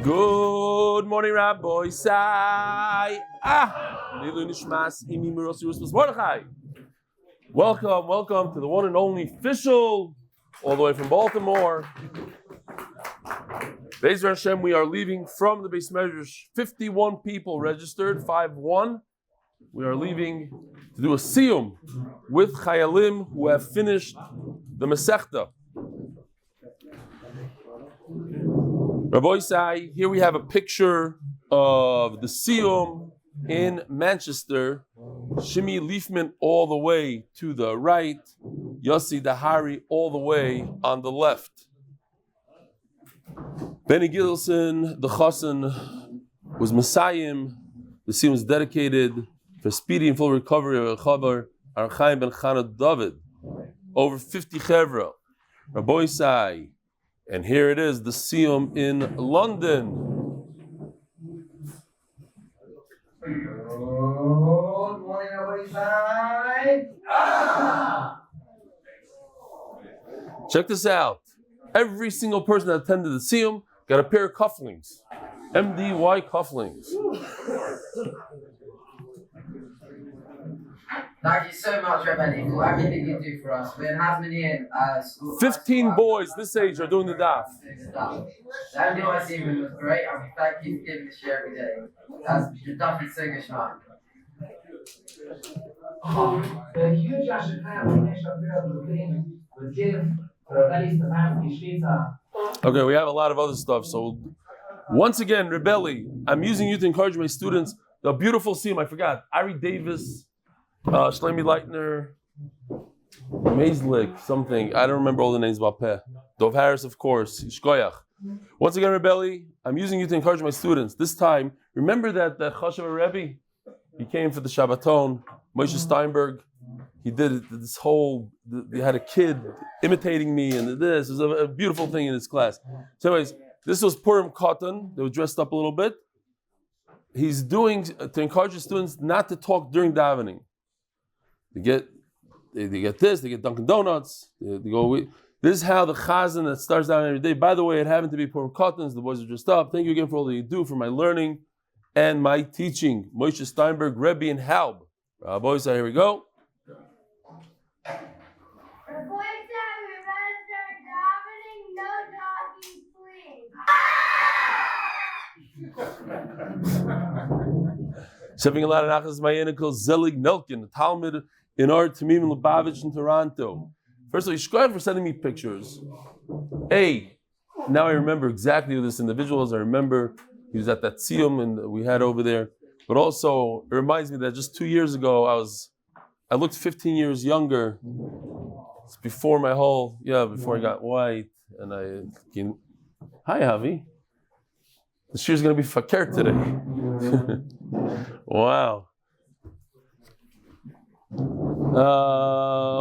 Good morning, Rabbi Sai. Welcome to the one and only official, all the way from Baltimore. Be'ezer Hashem, we are leaving from the base measures. 51 people registered, 5-1. We are leaving to do a siyum with chayalim who have finished the Masechta. Rabbi Sai, here we have a picture of the siyum in Manchester. Shimi Leafman all the way to the right, Yossi Dahari all the way on the left. Benny Gilson, the Chassan, was Messiahim. The siyum was dedicated for speedy and full recovery of Chavar Archaim ben Chana David. Over 50 chevra. Rabbi Sai. And here it is, the siyum in London. Good morning, everybody. Check this out. Every single person that attended the siyum got a pair of cufflinks. MDY cufflinks. Thank you so much, Rav Eli, for everything you do for us. We're having in 15 boys this age are doing the daf. The MDY season was great, and we thank you for giving the share every day. That's the Daf is so geschmack. The huge Ashear would give Eli Stefansky Shita. Okay, we have a lot of other stuff. So, once again, Rav Eli, I'm using you to encourage my students. The beautiful siyum, I forgot. Ari Davis, Shlomi Leitner, Maislik, something. I don't remember all the names about Peh. Dov Harris, of course. Shkoyach. Once again, Rav Eli, I'm using you to encourage my students. This time, remember that Chashav Rebbe? He came for the Shabbaton. Moshe Steinberg. He did this whole. They had a kid imitating me, and this was a beautiful thing in his class. So, anyways, this was Purim Cotton. They were dressed up a little bit. He's doing to encourage the students not to talk during davening. They get this, they get Dunkin' Donuts, they go. This is how the chazan that starts down every day. By the way, it happened to be Purim Cottons. The boys are dressed up. Thank you again for all that you do for my learning and my teaching. Moshe Steinberg, Rebbe, and Halb. Rabbi Say, here we go. Shipping a lot of nachas mayenikal Zelig Nelkin, the Talmud in our Tamim Lubavitch in Toronto. First of all, Yishkoyach for sending me pictures. Now I remember exactly who this individual is. I remember he was at that siyum and we had over there. But also, it reminds me that just 2 years ago, I looked 15 years younger. It's before before I got white. And hi, Javi. The Shiur is going to be fakir today. Wow.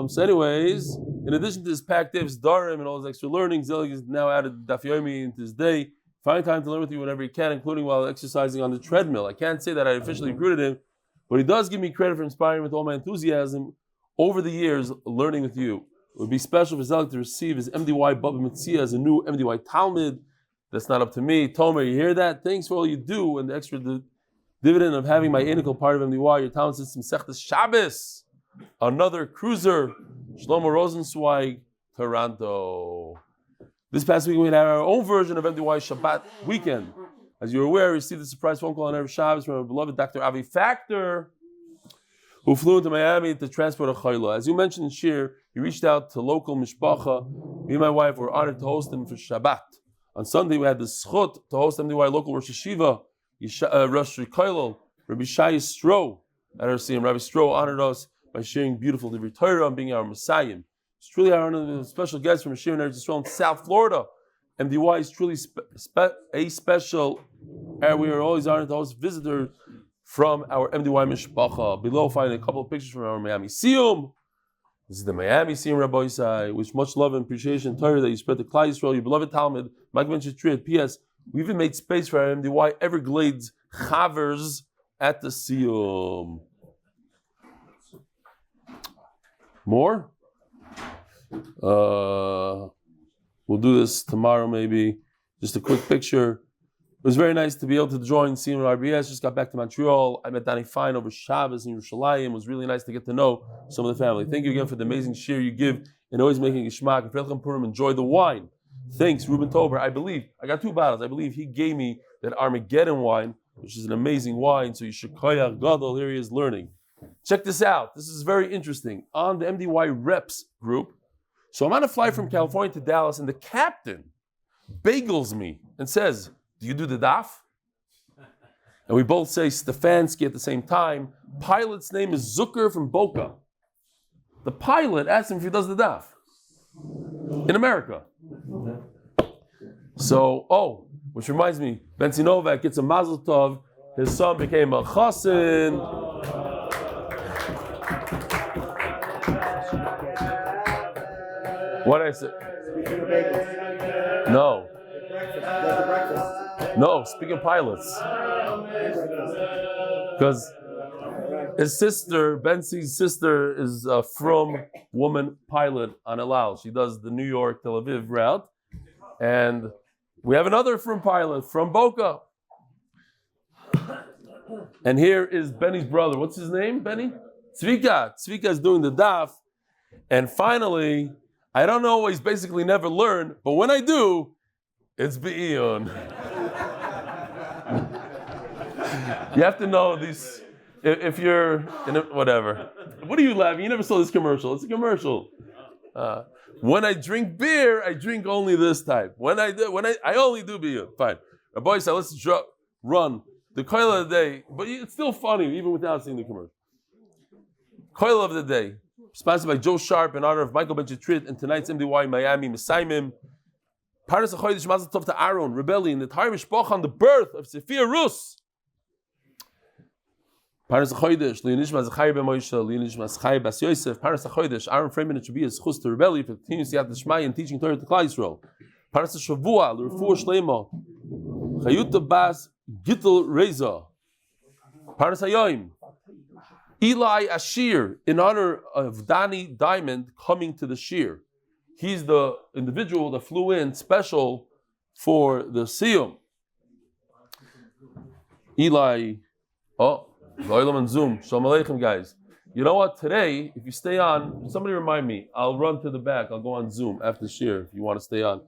So anyways, in addition to his packed day of Darim and all his extra learning, Zelig is now added Daf Yomi into his day. Find time to learn with you whenever he can, including while exercising on the treadmill. I can't say that I officially recruited him, but he does give me credit for inspiring with all my enthusiasm over the years learning with you. It would be special for Zelig to receive his MDY Bava Metzia as a new MDY Talmud. That's not up to me. Tomer, you hear that? Thanks for all you do and the extra dividend of having my inical part of MDY. Your Talmud system, Sechtas Shabbos. Another cruiser, Shlomo Rosenzweig, Toronto. This past week we had our own version of MDY Shabbat weekend. As you're aware, we received a surprise phone call on every Shabbos from our beloved Dr. Avi Factor, who flew into Miami to transport a chayla. As you mentioned in Shiur, he reached out to local mishpacha. Me and my wife were honored to host him for Shabbat. On Sunday, we had the zechus to host MDY local Rosh Yeshiva, Rosh Kollel, Rabbi Zvi Spero at our siyum. Rabbi Spero honored us by sharing beautiful Divrei Torah and being our Messiah. It's truly our honor, a special guest from Ashear in Eretz Yisrael in South Florida. MDY is truly a special, and we are always honored to host visitors from our MDY mishpacha. Below, find a couple of pictures from our Miami siyum. This is the Miami siyum, Rabbi Isai. With much love and appreciation and Torah that you spread to Klal Yisroel, your beloved Talmud. Mike mentioned P.S. We even made space for our MDY Everglades chavers at the siyum. More? We'll do this tomorrow maybe. Just a quick picture. was very nice to be able to join, see him at RBS. Just got back to Montreal. I met Dani fine over Shabbos in Yerushalayim. It was really nice to get to know some of the family. Thank you again for the amazing shiur you give and always making a shmak. Enjoy the wine. Thanks, Ruben Tober. I believe, I got 2 bottles. I believe he gave me that Armageddon wine, which is an amazing wine. So you should koyach gadol. Here he is learning. Check this out. This is very interesting. On the MDY reps group. So I'm on a flight from California to Dallas, and the captain bagels me and says, "Do you do the daf?" And we both say Stefansky at the same time. Pilot's name is Zucker from Boca. The pilot asked him if he does the daf in America. So, which reminds me, Bentzi Novak gets a Mazal Tov. His son became a chassin. What I said? No, speaking of pilots. Because his sister, Bentzi's sister, is a from woman pilot on El Al. She does the New York, Tel Aviv route. And we have another from pilot from Boca. And here is Benny's brother. What's his name, Benny? Tzvika. Tzvika is doing the daf. And finally, I don't always basically never learn, but when I do, it's Be'iyun. You have to know these, if you're in a, whatever. What are you laughing? You never saw this commercial. It's a commercial. When I drink beer, I drink only this type. I only do Be'iyun. Fine. Rabbi said, let's run the koil of the day, but it's still funny even without seeing the commercial. Koil of the day. Sponsored by Joe Sharp in honor of Michael Ben Chetrit and tonight's MDY Miami Mesaimim. Paras HaChodesh Mazal Tov Ahron, rebellion, the entire mishpacha on the birth of Sophia Ruth. Paras HaChodesh, Leonishma zechurya ben Moshe, Leonishma zechurya bas Yosef. Paras HaChodesh, Ahron Fraiman, it should be a zechus to rebellion for continuing siyadta dishmaya and teaching Torah to Klal Yisroel. Paras HaShavua, l'refuah shleima, Yuotã bas Giddy Rizah. Paras HaYom, Eli Ashear, in honor of Dani Diamond coming to the Shiur. He's the individual that flew in special for the Siyum. Eli, Loilam and Zoom. Shalom Aleichem, guys. You know what? Today, if you stay on, somebody remind me, I'll run to the back. I'll go on Zoom after Shiur if you want to stay on.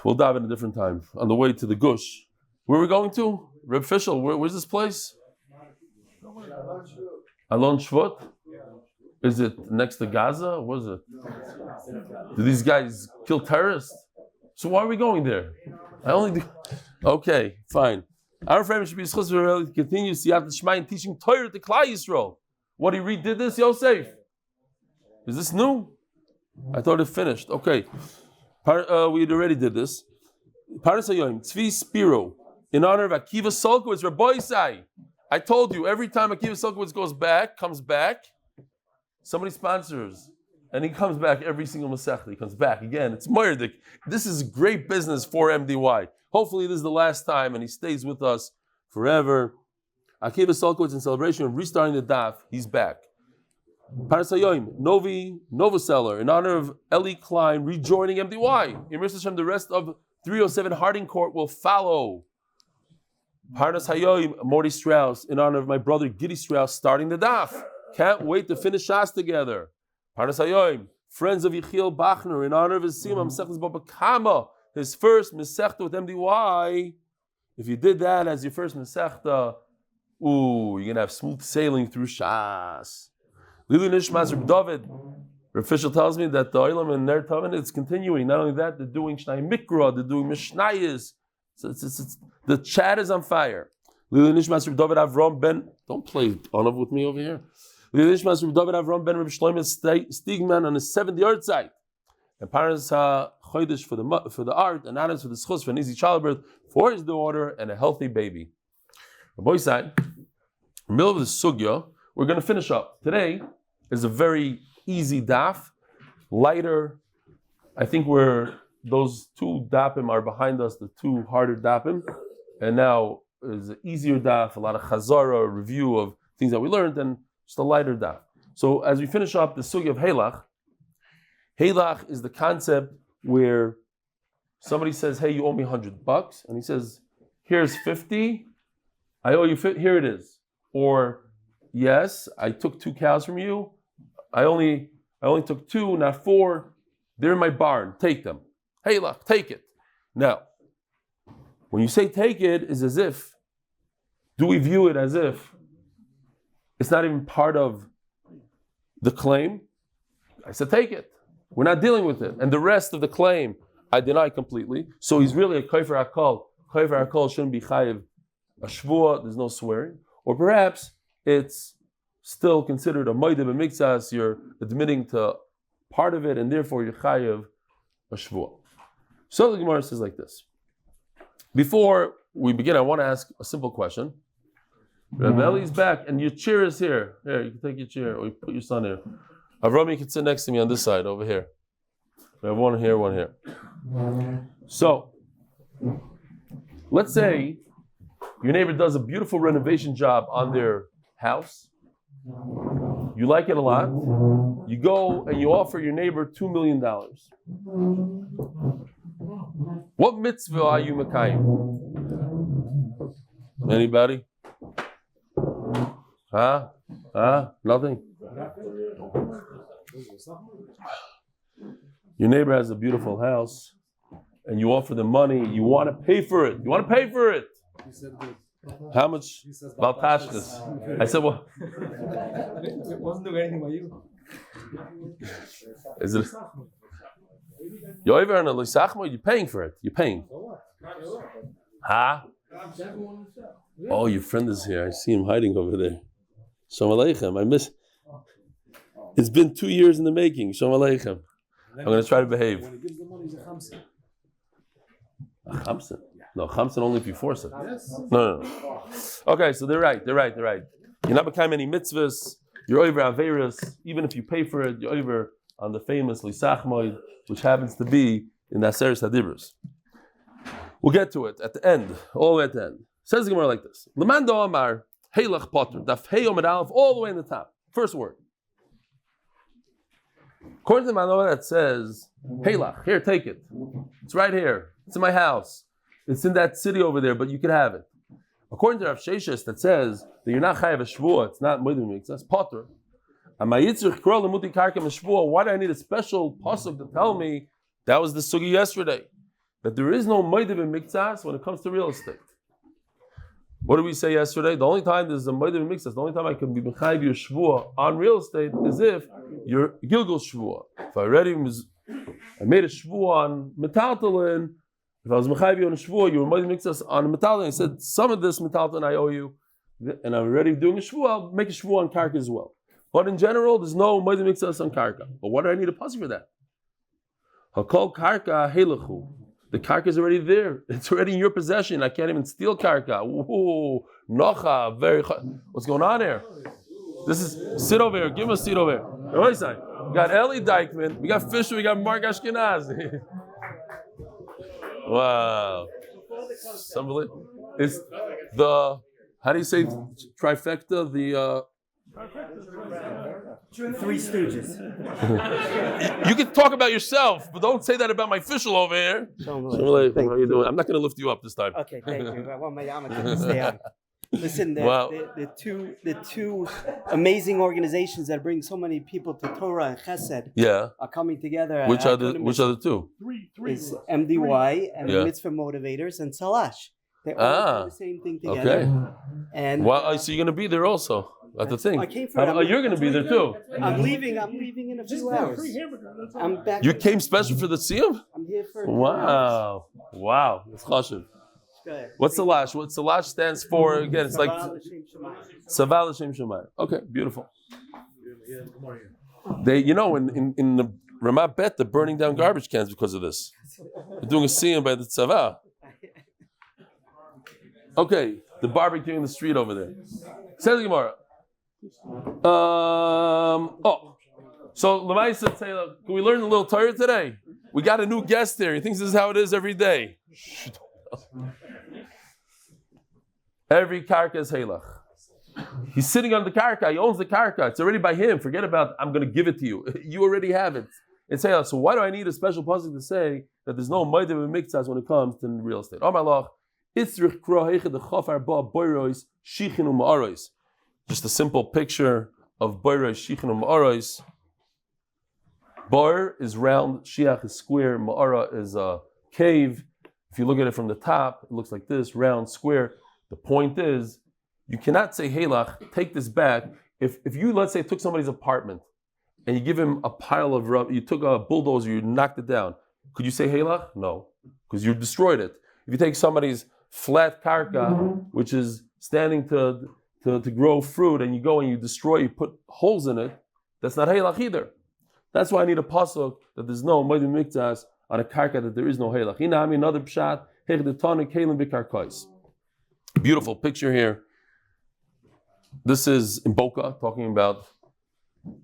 We'll dive in a different time. On the way to the Gush. Where are we going to? Reb Fischel, where's this place? Alon Shvut? Is it next to Gaza? What is it? Do these guys kill terrorists? So why are we going there? Okay, fine. Our friend should be zechus to continue siyadta dishmaya and teaching Torah to Klal Yisroel. What, he redid this, Yosef? Is this new? I thought it finished. Okay. We already did this. Paras hayoim, Zvi Spero, in honor of Akiva Solkowitz, Rabbi. I told you, every time Akiva Solkowitz comes back, somebody sponsors, and he comes back every single Masechta. He comes back again. It's Mordy. This is great business for MDY. Hopefully this is the last time, and he stays with us forever. Akiva Solkowitz, in celebration of restarting the daf, he's back. Paras hayoim, Dovi Novoseller, in honor of Eli Klien, rejoining MDY. In Hashem, the rest of 307 Harding Court will follow. Paras hayoim, Mordy Straus, in honor of my brother Giddy Straus, starting the daf. Can't wait to finish Shas together. Paras hayoim, friends of Yechiel Bochner, in honor of his Sima Mesechtas Baba Kama, his first Mesechta with MDY. If you did that as your first Mesechta, you're gonna have smooth sailing through Shas. Lilu Nishmas Reb David. Reb Fischel tells me that the Olam and Ner Taven, it's continuing. Not only that, they're doing Shnai Mikra, they're doing Mishnayos. So the chat is on fire. Lilu Nishmas Reb David Avram Ben. Don't play Onav with me over here. Lilu Nishmas Reb David Avram Ben Reb Shlomo Stigman on his 70th side. And Paras HaChodesh for the art, and Anas for the zechus for an easy childbirth for his daughter and a healthy baby. The boy side, in the middle of the sugya, we're going to finish up. Today is a very easy daf, lighter. I think those 2 dapim are behind us, the 2 harder dapim, and now is an easier daf, a lot of chazara, a review of things that we learned, and just a lighter daf. So as we finish up the sugya of Halach is the concept where somebody says, hey, you owe me $100, and he says, here's 50, I owe you 50, here it is. Or, yes, I took 2 cows from you, I only took 2, not 4, they're in my barn, take them. Hey, look, take it. Now, when you say take it, is as if, do we view it as if it's not even part of the claim? I said take it. We're not dealing with it. And the rest of the claim, I deny completely. So he's really a kaifer hakol. Kaifer hakol shouldn't be chayiv a shvua, there's no swearing. Or perhaps it's still considered a moide b'mikzas, you're admitting to part of it, and therefore you're chayiv a shvua. So the Gemara says like this. Before we begin, I want to ask a simple question. Rav Eli's back, and your chair is here. Here, you can take your chair, or you put your son here. Avram, you can sit next to me on this side, over here. We have one here, one here. So, let's say your neighbor does a beautiful renovation job on their house. You like it a lot. You go and you offer your neighbor $2 million. What mitzvah are you makayim? Anybody? Huh? Nothing? Your neighbor has a beautiful house and you offer them money. You want to pay for it. You want to pay for it. How much? Baltashkas. I said, well. It wasn't doing anything by you. Is it? You're paying for it. You're paying. Huh? Oh, your friend is here. I see him hiding over there. Shalom Aleichem. I miss. It's been 2 years in the making. Shalom Aleichem. I'm going to try to behave. When he gives the money, he's a chamsin. A chamsin? No, chamsin only if you force it. Yes. No. Okay, so they're right. You're not becoming any mitzvahs. You're over averas. Even if you pay for it, you're over on the famous lisachmoid, which happens to be in the Ashear Hadibros. We'll get to it at the end, all the way at the end. Says the Gemara like this: Lemando Amar Heilach Potter Daf Hey Amud Aleph, all the way in the top. First word. According to the Manoah that says Heilach, here, take it. It's right here. It's in my house. It's in that city over there, but you can have it. According to Rav Sheshes that says that you're not chayav a shvua, it's not moedim mix, that's potter. Why do I need a special pasuk to tell me that was the sugi yesterday? That there is no moedim mixas when it comes to real estate. What did we say yesterday? The only time there's a moedim mixas, the only time I can be mechayiv your shvua on real estate is if you're gilgul shvua. If I made a shvua on metaltalin, if I was mechayiv on a shvua, you were moedim mixas on a metaltalin. I said some of this metaltalin I owe you, and I'm already doing a shvua. I'll make a shvua on karka as well. But in general, there's no moedim mixas on karka. But what do I need a pasuk for that? Hakol karka heilechu. The karka is already there. It's already in your possession. I can't even steal karka. Ooh, nocha, very. What's going on here? This is sit over here. Give him a seat over here. We got Eli Dykman. We got Fisher. We got Mark Ashkenazi. Wow. It's the, how do you say trifecta? The Three Stooges. You can talk about yourself, but don't say that about my official over here. How are you doing? I'm not going to lift you up this time. Okay, thank you. I want my yarmulke to stay on. Listen, the two amazing organizations that bring so many people to Torah and Chesed are coming together. Which are the two? Three. Is MDY and Mitzvah Motivators and Salash. They all do the same thing together. Okay. And so you're going to be there also at the thing. I came for it. You're going to be there too. I'm leaving in a few hours. I'm back. You came special for the Siyum? I'm here for. Wow. That's chashuv. What's the lash? What the lash stands for? Again, it's like Saval Hashem Shemayim. Okay, beautiful. They, in the Ramat Bet, they're burning down garbage cans because of this. They're doing a siyum by the tzava. Okay, the barbecue in the street over there. Says the Gemara. So Lemaisa say, can we learn a little Torah today? We got a new guest here. He thinks this is how it is every day. Every karka is halach. He's sitting on the karka. He owns the karka. It's already by him. Forget about, I'm going to give it to you. You already have it. It's halach. So why do I need a special pasuk to say that there's no moed b'miktzas when it comes to real estate? Just a simple picture of boirois shichin ma'aros. Bar is round, shiach is square, ma'ara is a cave. If you look at it from the top, it looks like this, round, square. The point is, you cannot say halach, take this back. If you, let's say, took somebody's apartment and you give him a pile of rubble, you took a bulldozer, you knocked it down, could you say halach? No, because you destroyed it. If you take somebody's flat karka, which is standing to grow fruit, and you go and you destroy, you put holes in it, that's not halach either. That's why I need a pasuk that there's no moed b'miktzas on a karka, that there is no halach. Hinami, another pshat, hechdetani kelim b'karkais. Beautiful picture here. This is in Boca, talking about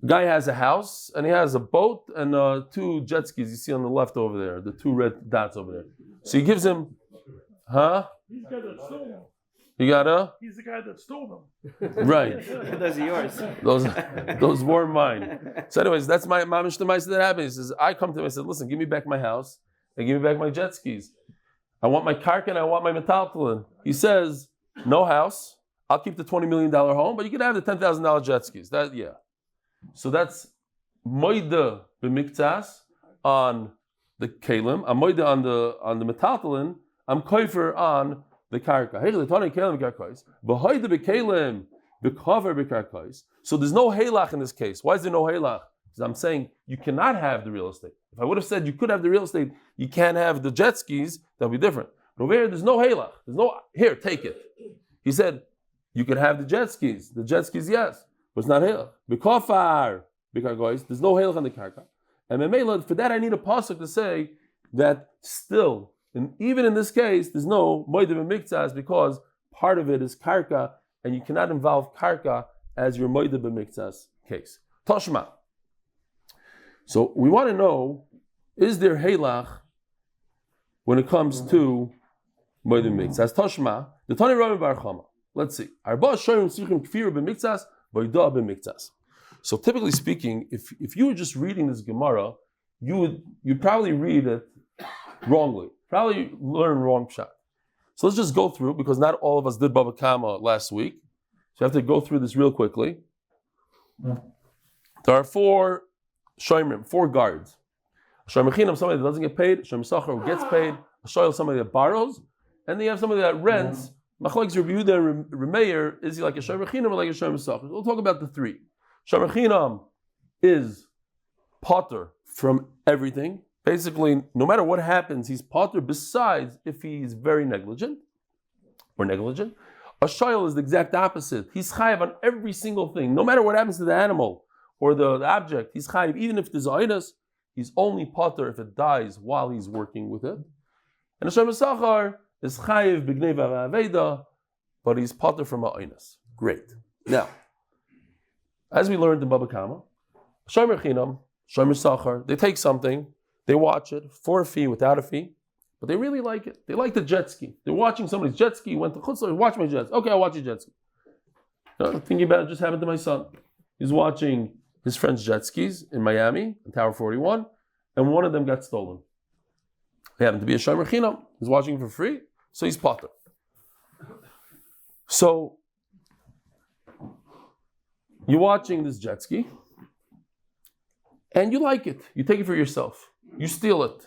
a guy has a house and he has a boat and 2 jet skis you see on the left over there, the 2 red dots over there. So he gives him, huh? He's the guy that stole them. You got a? He's the guy that stole them. Right. Those are yours. Those were mine. So anyways, that's my mamish d'maisa that happened. He says, I come to him, I said, listen, give me back my house and give me back my jet skis. I want my karka and I want my metaltalin. He says, no house. I'll keep the $20 million home, but you can have the $10,000 jet skis. That, yeah. So that's moed b'miktzas on the kalim. I'm moed on the metaltalin. I'm koifer on the karka. So there's no halach in this case. Why is there no halach? Because I'm saying you cannot have the real estate. If I would have said you could have the real estate, you can't have the jet skis, that would be different. But over here, there's no halach. There's no, here, take it. He said, you could have the jet skis. The jet skis, yes, but it's not halach. There's no halach on the karka. And for that, I need a pasuk to say that still, and even in this case, there's no moed b'miktzas because part of it is karka, and you cannot involve karka as your moed b'miktzas case. Toshma. So we want to know, is there halach when it comes to moed b'miktzas? Toshma. The Tani Rami Bar Chama. Let's see. So typically speaking, if you were just reading this Gemara, you'd probably read it wrongly. Probably learn wrong pshat. So let's just go through, because not all of us did Bava Kama last week. So I have to go through this real quickly. There are 4 shoymrim, 4 guards. A shoymrim, somebody that doesn't get paid. A shoymrim sachar who gets paid. A shoyl, somebody that borrows. And then you have somebody that rents. Machlokes Rabbi Yehuda and Remeir, is he like a shoymrim or like a shoymrim sachar? We'll talk about the 3. Shoymrim is potter from everything. Basically, no matter what happens, he's potter, besides if he's very negligent or negligent. A shayl is the exact opposite. He's chayiv on every single thing. No matter what happens to the animal or the object, he's chayiv. Even if there's oinus, he's only potter if it dies while he's working with it. And a shoymrim sachar is chayiv b'gneva v'aveda, but he's potter from a oinus. Great. Now, as we learned in Bava Kama, shoymrim chinam, shoymrim sachar, they take something. They watch it for a fee, without a fee, but they really like it. They like the jet ski. They're watching somebody's jet ski. Went to Chutzlar, watch my jet ski. Okay, I'll watch your jet ski. Thinking about it, just happened to my son. He's watching his friend's jet skis in Miami, in Tower 41, and one of them got stolen. He happened to be a shomer chinam. He's watching for free, so he's potter. So, you're watching this jet ski, and you like it. You take it for yourself. You steal it.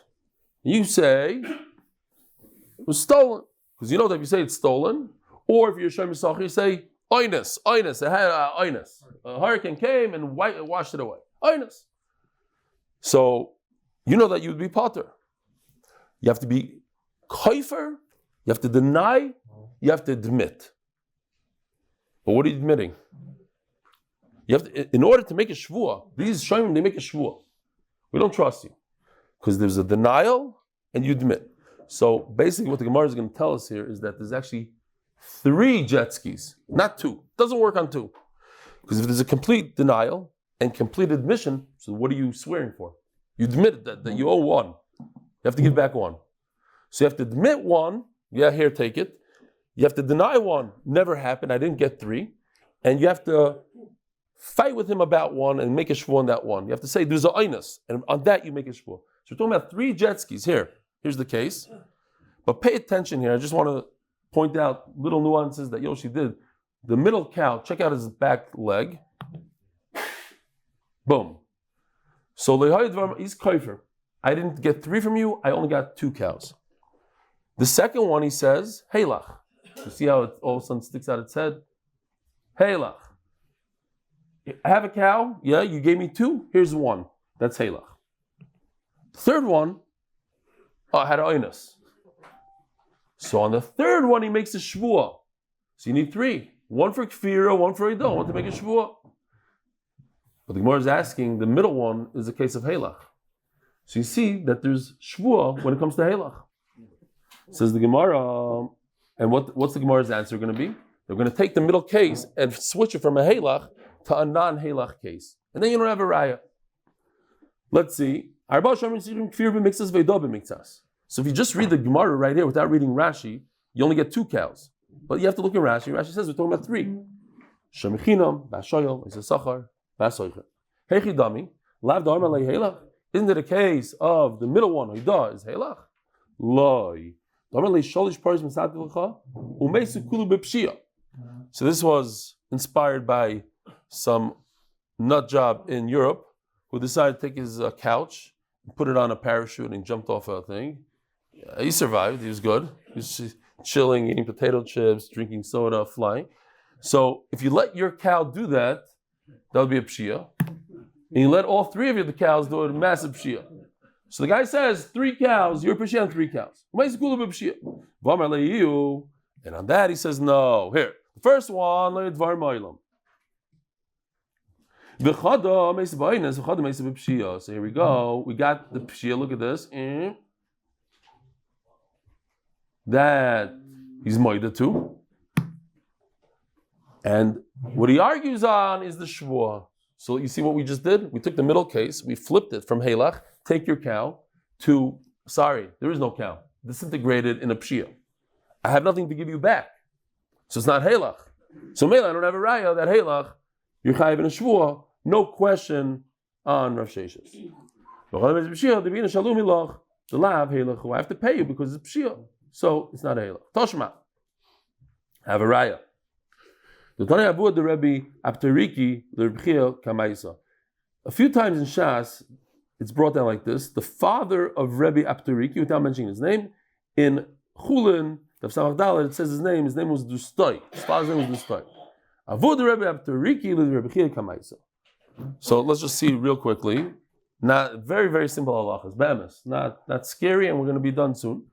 You say, it was stolen. Because you know that if you say it's stolen, or if you're shomer sachar, you say, oinus, it had oinus. A hurricane came and washed it away. Oinus. So, you know that you would be potter. You have to be koifer, you have to deny, you have to admit. But what are you admitting? You have to, in order to make a shvuah, these shoyim, they make a shvuah. We don't trust you. Because there's a denial and you admit. So basically what the Gemara is going to tell us here is that there's actually 3 jet skis, not 2. It doesn't work on 2. Because if there's a complete denial and complete admission, so what are you swearing for? You admit that you owe 1. You have to give back 1. So you have to admit 1, yeah, here, take it. You have to deny 1, never happened, I didn't get 3. And you have to fight with him about one and make a shvuah on that one. You have to say there's a einus, and on that you make a shvuah. So we're talking about 3 jet skis here. Here's the case. But pay attention here. I just want to point out little nuances that Yoshi did. The middle cow, check out his back leg. Boom. So he's kaifer. I didn't get 3 from you, I only got 2 cows. The second one he says, Heilach. You see how it all of a sudden sticks out its head? Heilach. I have a cow, yeah, you gave me 2, here's 1. That's Heilach. The third one, I had oinus. So on the third one he makes a shvuah. So you need 3. 1 for kfira, 1 for idah, 1 to make a shvuah. But the Gemara is asking, the middle one is a case of Heilach. So you see that there's shvuah when it comes to Heilach. Says the Gemara, and what's the Gemara's answer going to be? They're going to take the middle case and switch it from a Heilach to a non-Heilach case. And then you don't have a raya. Let's see. So if you just read the Gemara right here without reading Rashi, you only get 2 cows. But you have to look at Rashi. Rashi says we're talking about 3. Shemichinam, Bashoyel, Zechus, Basoicher. Hechidami, Lav Dharma Lei Heilach. Isn't it a case of the middle one, Oida, is Heilach? Loi. Dharma Lei Sholish Paris Mesati L'cha, Umeisu Kulu Bepshia. So this was inspired by some nut job in Europe who decided to take his couch, put it on a parachute and jumped off a thing. He survived, he was good. He was chilling, eating potato chips, drinking soda, flying. So if you let your cow do that, that would be a pshia. And you let all 3 of the cows do a massive pshia. So the guy says, 3 cows, you're pshia on 3 cows. And on that he says, no. Here, the first one, so here we go. We got the pshia, look at this. That he's moida too. And what he argues on is the shvuah. So you see what we just did? We took the middle case, we flipped it from Heilach, take your cow, to, sorry, there is no cow. Disintegrated in a pshia. I have nothing to give you back. So it's not Heilach. So Mela, I don't have a raya that Heilach, you're chayiv in a shvuah, no question on Rav Sheshes. The lav Heilach, I have to pay you because it's pshia. So it's not a Heilach. Toshma. Have a raya. A few times in Shas, it's brought down like this. The father of Rebbe Aptariki, without mentioning his name, in Chulin, Daf Samach Dalet, it says his name was Dustoi. His father's name was Dustoi. Avud Rebbe Aptariki, Rebbe Chia Kamaisa. So let's just see real quickly. Not very, very simple halachas. Be'emes. Not scary, and we're going to be done soon.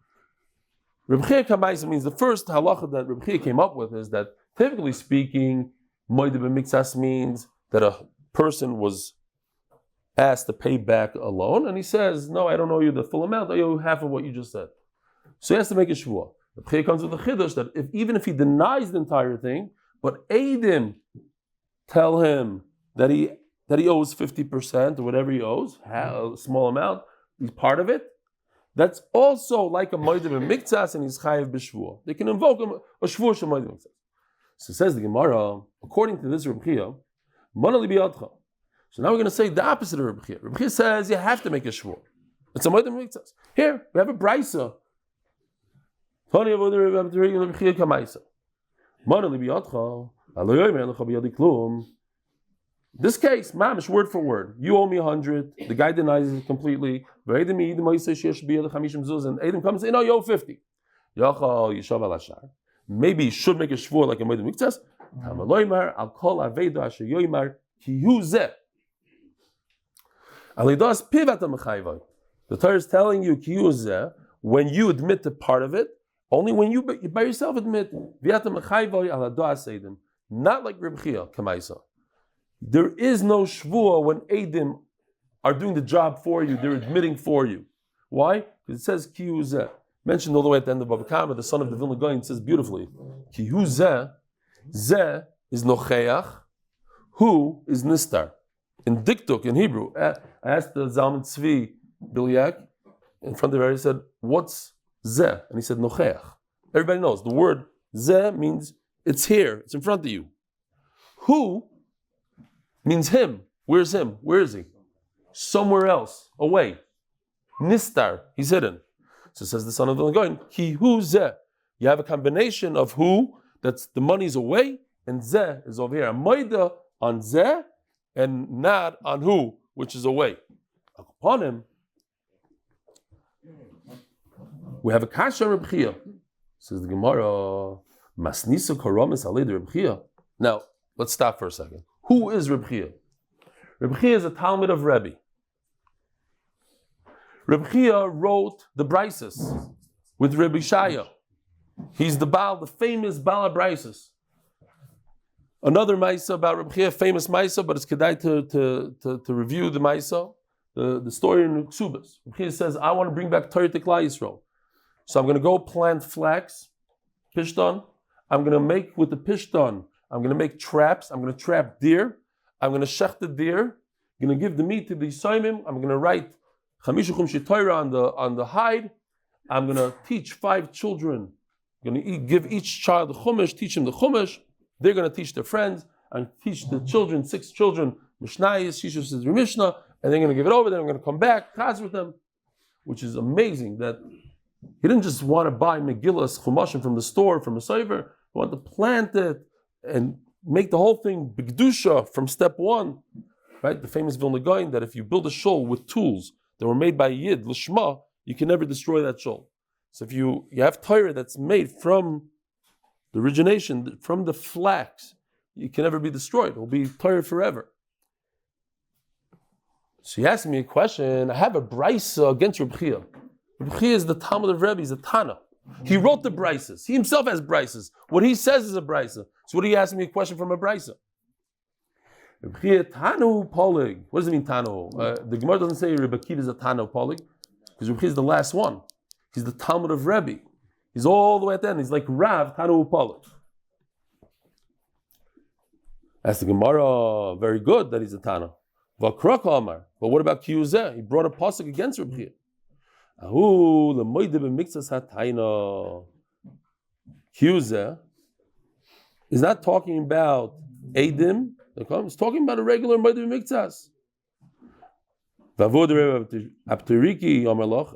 Rebbe Chia Kamaisa means the first halacha that Rebbe Chia came up with is that typically speaking, Mordy Straus means that a person was asked to pay back a loan, and he says, no, I don't owe you the full amount, I owe you half of what you just said. So he has to make a shvuah. The Pchei comes with the chiddush that even if he denies the entire thing, but Eidim tell him that he owes 50% or whatever he owes, a small amount, he's part of it, that's also like a Mordy Straus and he's chayiv b'shvuah. They can invoke a shvuah shel Mordy Straus. So says the Gemara, according to this Rav Chia, Manali biyadcha. So now we're going to say the opposite of Rav Chia. Rav Chia says you have to make a shvuah. It's a Mordy Straus. Here we have a brisa. Manali biyadcha. This case, mamish, word for word. You owe me 100. The guy denies it completely. And Eidim comes and say, no, you owe 50. Maybe you should make a shvuah like a Mordy Straus. The Torah is telling you when you admit to part of it, only when you by yourself admit. Not like Reb Chia Kamaisa. There is no shvuah when Eidim are doing the job for you, they're admitting for you. Why? Because it says ki zeh. Mentioned all the way at the end of Bava Kama, the son of the Vilna Gaon says beautifully, ki zeh is nocheach, who is nistar. In Diktuk, in Hebrew, I asked the Zalman Zvi Bilyak, in front of her, he said, what's zeh? And he said, nocheach. Everybody knows, the word zeh means it's here, it's in front of you. Who means him. Where's him? Where is he? Somewhere else, away. Nistar, he's hidden. So says the son of the Goin, Ki hu zeh. You have a combination of who, that's the money's away, and zeh is over here. A moida on zeh, and not on who, which is away. Upon him, we have a kasha Reb Chia. Says the Gemara, Masnisa karamis alei Reb Chia. Now, let's stop for a second. Who is Reb Chia? Reb Chia is a Talmud of Rebbe. Reb Chia wrote the Brises with Rebbe Shaya. He's the famous Baal Brises. Another Maisa about Reb Chia, famous Maisa, but it's kedai to review the Maisa, the story in Ksubas. Reb Chia says, I want to bring back Torah to Klal Yisroel. So I'm going to go plant flax, pishton. I'm going to make with the pishton, I'm going to make traps. I'm going to trap deer. I'm going to shech the deer. I'm going to give the meat to the Yisayimim. I'm going to write Chamishuchum Shetoira on the hide. I'm going to teach 5 children. I'm going to give each child the Chumash, teach them the Chumash. They're going to teach their friends and teach the children, 6 children, Mishnayos, Shishus is Mishnah, and they're going to give it over. Then I'm going to come back, chaz with them, which is amazing that he didn't just want to buy Megillas Chumashim from the store, from a Sofer. He wanted to plant it and make the whole thing B'Kedusha from step 1. Right? The famous Vilna Gaon that if you build a shul with tools that were made by Yid, Lishma, you can never destroy that shul. So if you have Torah that's made from the origination, from the flax, it can never be destroyed. It will be Torah forever. So he asked me a question. I have a brisa against Reb Chia. Reb Chia is the Talmud of Rebbe, he's a Tana. He wrote the brises. He himself has brises. What he says is a brisa. So what are you asking me a question from a brisa? Reb Chia Tanu Polig. What does it mean Tanu? The Gemara doesn't say Reb Akiva is a Tanu Polig, because Reb Chia is the last one. He's the Talmud of Rebbe. He's all the way at the end. He's like Rav Tanu Polig. Asked the Gemara, very good that he's a Tana. But what about Kiyuzeh? He brought a pasuk against Reb Chia. Kiyuzeh is not talking about Eidim. It's talking about a regular Moedim Miktsas.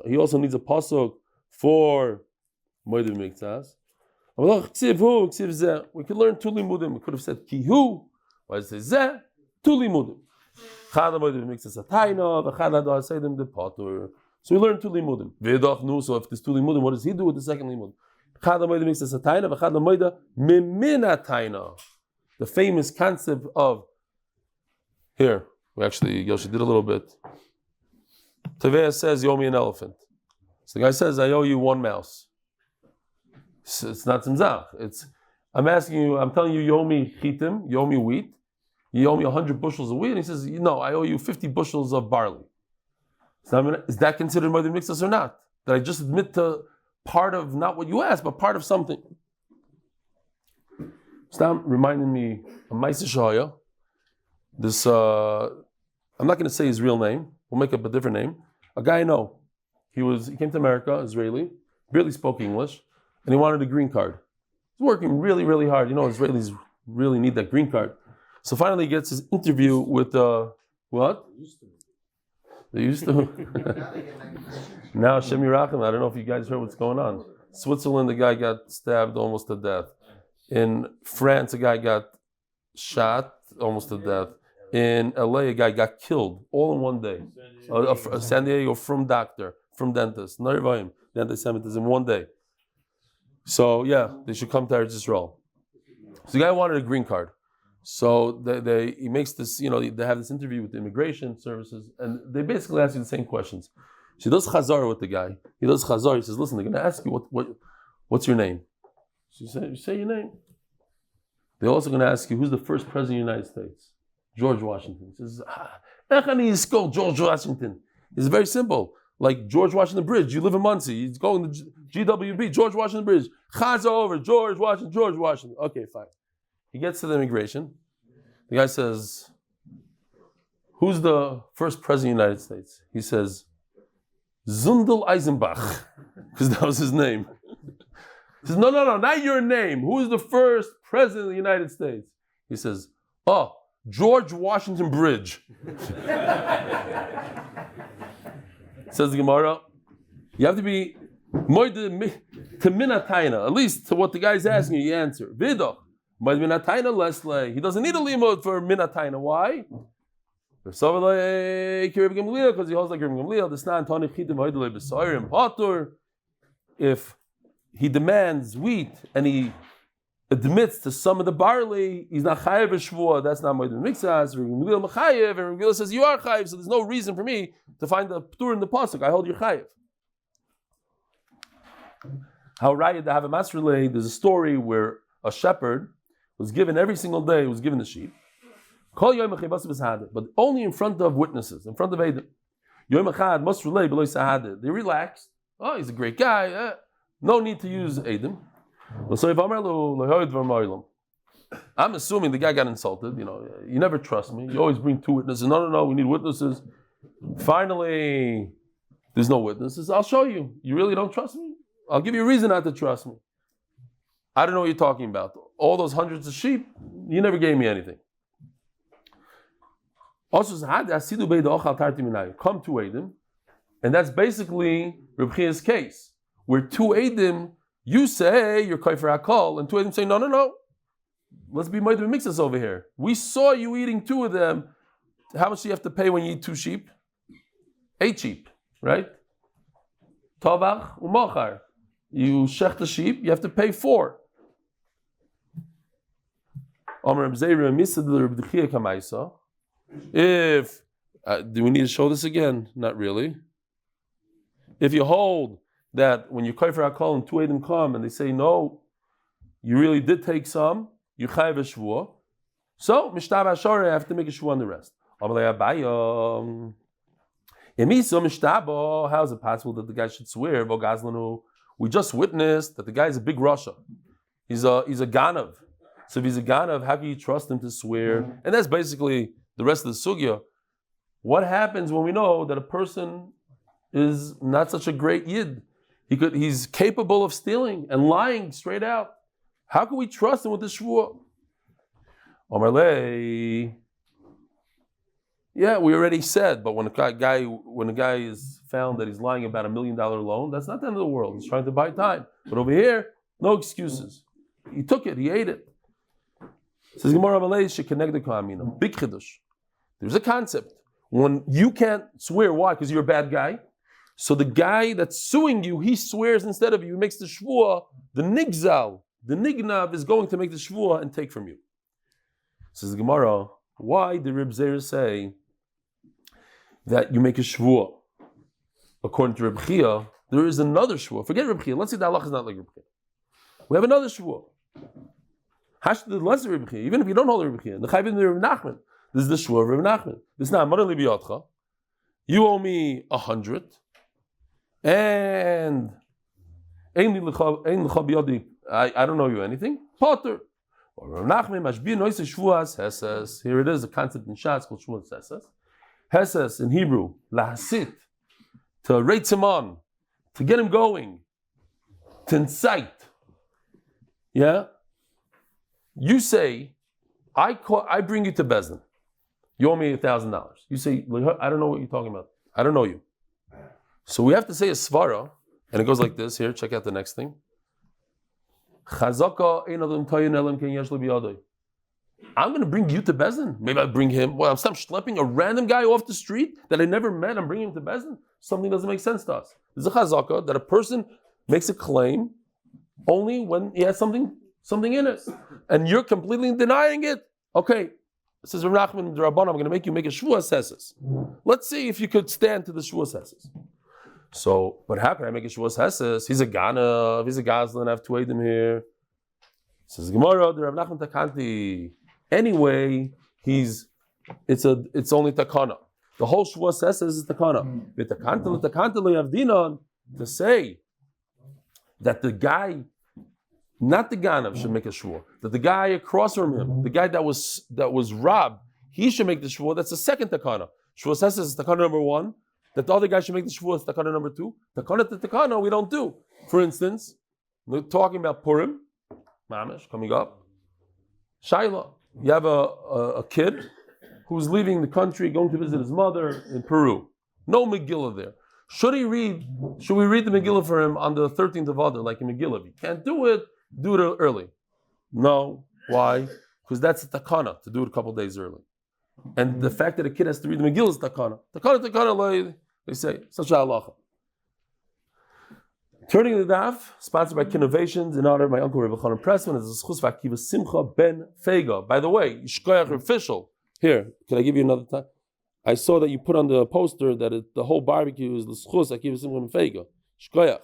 He also needs a pasuk for Moedim Miktsas. We could learn two limudim. We could have said Kihu. Why does it say Zeh? Two limudim. So we learn two limudim. So if there's two limudim, what does he do with the second limud? The famous concept of here, Yoshi did a little bit. Tevea says, you owe me an elephant. So the guy says, I owe you 1 mouse. It's not tzimzach. I'm telling you, you owe me chitim, you owe me wheat, you owe me 100 bushels of wheat. And he says, no, I owe you 50 bushels of barley. So is that considered Mordy Straus or not? Did I just admit to part of not what you asked, but part of something? Stam reminding me of Ma'aseh Shahaya. This, I'm not going to say his real name. We'll make up a different name. A guy I know. He came to America, Israeli, barely spoke English, and he wanted a green card. He's working really, really hard. You know, Israelis really need that green card. So finally he gets his interview with, what? They used to. Now, Shem Yerachem, I don't know if you guys heard what's going on. Switzerland, the guy got stabbed almost to death. In France, a guy got shot almost to death. In LA, a guy got killed all in one day. San Diego, from doctor, from dentist, Nervaim, the anti-Semitism, one day. So yeah, they should come to Eretz Yisrael. So the guy wanted a green card. So he makes this, they have this interview with the immigration services, and they basically ask you the same questions. So he does chazar with the guy. He does chazar. He says, listen, they're going to ask you, what's your name? So you say your name. They're also going to ask you, who's the first president of the United States? George Washington. He says, George Washington. It's very simple. Like George Washington Bridge. You live in Muncie. He's going to GWB, George Washington Bridge. Chazar over, George Washington. Okay, fine. He gets to the immigration. The guy says, who's the first president of the United States? He says, Zundel Eisenbach, because that was his name. He says, no, not your name. Who is the first president of the United States? He says, George Washington Bridge. Says the Gemara, you have to be to minataina, at least to what the guy's asking you answer. Vidoch, but minataina lesle. He doesn't need a limud for minataina. Why? Because he holds like Rav Gamliel. If he demands wheat and he admits to some of the barley, he's not chayev shvua. That's not moed mixas. Rav Gamliel mechayev, and Rav Gamliel says you are chayev. So there's no reason for me to find the ptur in the pasuk. I hold you chayev. How right to have a master relay? There's a story where a shepherd was given every single day. Was given the sheep. But only in front of witnesses, in front of Eidim. They relaxed. Oh, he's a great guy. No need to use Eidim. I'm assuming the guy got insulted. You never trust me. You always bring two witnesses. No, we need witnesses. Finally, there's no witnesses. I'll show you. You really don't trust me? I'll give you a reason not to trust me. I don't know what you're talking about. All those hundreds of sheep, you never gave me anything. Also, come to Eidim, and that's basically Reb Chia's case, where two Eidim, you say you're kaifer hakol, and two Eidim say no. Let's be moed mixes over here. We saw you eating two of them. How much do you have to pay when you eat 2 sheep? 8 sheep, right? Tovach u'mochar. You shech the sheep, you have to pay 4. If do we need to show this again? Not really. If you hold that when you kaifer hakol and 2 Eidim come and they say no, you really did take some, you chayev a shvua. So mishtav Ashear, I have to make a shvua on the rest. How is it possible that the guy should swear? We just witnessed that the guy is a big Rasha. He's a ganav. So if he's a ganav, how can you trust him to swear? And that's basically the rest of the sugya. What happens when we know that a person is not such a great yid? He's capable of stealing and lying straight out. How can we trust him with the shvua? Yeah, we already said, but when a guy is found that he's lying about $1 million loan, that's not the end of the world. He's trying to buy time. But over here, no excuses. He took it, he ate it. Says Gemara big chiddush. There's a concept. When you can't swear, why? Because you're a bad guy. So the guy that's suing you, he swears instead of you. He makes the shvua, the nigzal, the nignav is going to make the shvua and take from you. Says Gemara, why did Reb Zeir say that you make a shvua? According to Reb Chia, there is another shvua. Forget Reb Chia. Let's say the halach is not like Reb Chia. We have another shvua. Hashtag lesser Reb Chia, even if you don't hold Reb Chia. The chayvim Reb Nachman. This is the shvua of Reb Nachman. This is not Mordy Straus. You owe me 100, and I don't know you anything. Potter. Here it is, a concept in Shas called Shmuel Heses. Heses in Hebrew, lahasit, to rate him on, to get him going, to incite. Yeah? You say, I bring you to Bezdin. You owe me $1,000. You say, I don't know what you're talking about. I don't know you. So we have to say a svara, and it goes like this. Here, check out the next thing. I'm going to bring you to Bezdin. Maybe I'll bring him. Well, I'm schlepping a random guy off the street that I never met. I'm bringing him to Bezdin. Something doesn't make sense to us. There's a chazaka that a person makes a claim only when he has something in it, and you're completely denying it. Okay, says Rav Nachman D'Rabbanan, I'm going to make you make a shvua seses. Let's see if you could stand to the shvua seses. So, but how can I make a shvua seses? He's a ganav, he's a gazlan. I have 2 Eidim here. Says Gemara, the Rav Nachman Takanti. Anyway, it's only takana. The whole shvua seses is takana. To say that the guy, not the ganav, should make a shvua. That the guy across from him, the guy that was robbed, he should make the shvua. That's the second takana. Shvua seses is takana number 1. That the other guy should make the shvua is takana number 2. Takana to takana we don't do. For instance, we're talking about Purim, mamish coming up. Shaila, you have a kid who's leaving the country, going to visit his mother in Peru. No Megillah there. Should we read the Megillah for him on the 13th of Adar, like a Megillah? If you can't do it early. No. Why? Because that's a takana, to do it a couple days early. And the fact that a kid has to read the Megillah is takana. Takana, they say, such a halacha. Turning the daf, sponsored by Kinnovations in honor of my uncle Rabbi Chanan Pressman, is zechus Akiva Simcha ben Fega. By the way, Yishkoyach official. Here, can I give you another time? I saw that you put on the poster that the whole barbecue is the zechus Akiva Simcha ben Fega. Yishkoyach.